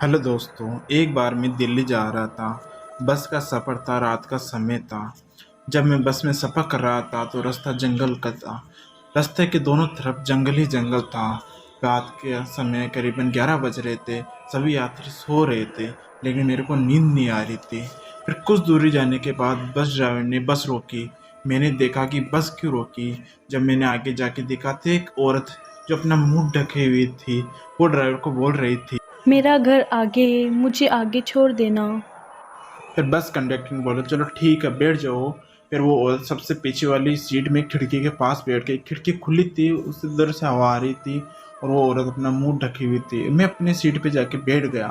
Hello दोस्तों। एक बार मैं दिल्ली जा रहा था। बस का सफ़र था, रात का समय था। जब मैं बस में सफ़र कर रहा था तो रास्ता जंगल का था। रास्ते के दोनों तरफ जंगल ही जंगल था। रात के समय करीबन 11 बज रहे थे। सभी यात्री सो रहे थे, लेकिन मेरे को नींद नहीं आ रही थी। फिर कुछ दूरी जाने के बाद बस ड्राइवर ने बस रोकी। मैंने देखा कि बस क्यों रोकी। जब मैंने आगे जाके देखा तो एक औरत जो अपना मुंह ढके हुई थी, वो ड्राइवर को बोल रही थी। मेरा घर आगे है, मुझे आगे छोड़ देना। फिर बस कंडक्टर ने बोला चलो ठीक है बैठ जाओ। फिर वो औरत सबसे पीछे वाली सीट में खिड़की के पास बैठ गई। खिड़की खुली थी, उस उधर से हवा आ रही थी और वो औरत अपना मुंह ढकी हुई थी। मैं अपनी सीट पे जाके बैठ गया।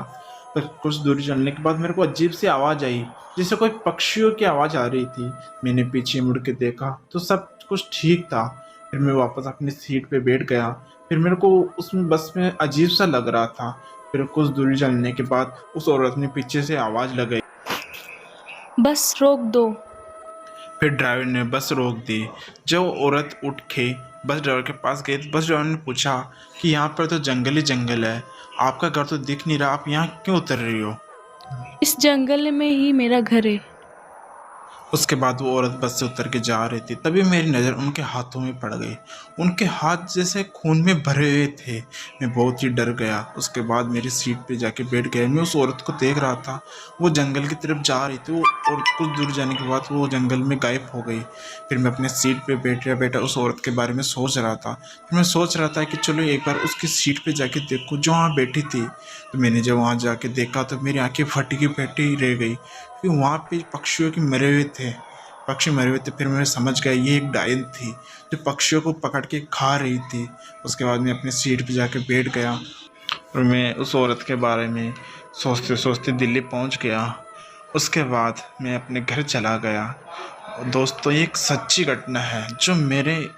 फिर कुछ दूरी चलने के बाद मेरे को अजीब सी आवाज़ आई, जैसे कोई पक्षियों की आवाज़ आ रही थी। मैंने पीछे मुड़ के देखा तो सब कुछ ठीक था। फिर मैं वापस अपनी सीट पे बैठ गया। फिर मेरे को उसमें बस में अजीब सा लग रहा था। फिर कुछ दूरी चलने के बाद उस औरत ने पीछे से आवाज़ लगाई। बस रोक दो। फिर ड्राइवर ने बस रोक दी। जब वो औरत उठ के बस ड्राइवर के पास गई तो बस ड्राइवर ने पूछा कि यहाँ पर तो जंगल ही जंगल है, आपका घर तो दिख नहीं रहा, आप यहाँ क्यों उतर रही हो। इस जंगल में ही मेरा घर है। उसके बाद वो औरत बस से उतर के जा रही थी, तभी मेरी नज़र उनके हाथों में पड़ गई। उनके हाथ जैसे खून में भरे हुए थे। मैं बहुत ही डर गया। उसके बाद मेरी सीट पे जाके बैठ गया। मैं उस औरत को देख रहा था, वो जंगल की तरफ जा रही थी और कुछ दूर जाने के बाद वो जंगल में गायब हो गई। फिर मैं अपने सीट पे बैठा बैठा उस औरत के बारे में सोच रहा था। फिर मैं सोच रहा था कि चलो एक बार उसकी सीट पे जाके देखूँ जो वहाँ बैठी थी। तो मैंने जब वहाँ जाके देखा तो मेरी आंखें फटी की फटी रह गई, कि वहाँ पे पक्षियों के मरे हुए थे, पक्षी मरे हुए थे। फिर मैं समझ गया ये एक डायन थी जो पक्षियों को पकड़ के खा रही थी। उसके बाद मैं अपनी सीट पे जाके बैठ गया और मैं उस औरत के बारे में सोचते सोचते दिल्ली पहुंच गया। उसके बाद मैं अपने घर चला गया। दोस्तों, ये एक सच्ची घटना है जो मेरे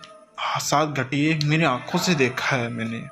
साथ घटी है, मेरी आंखों से देखा है मैंने।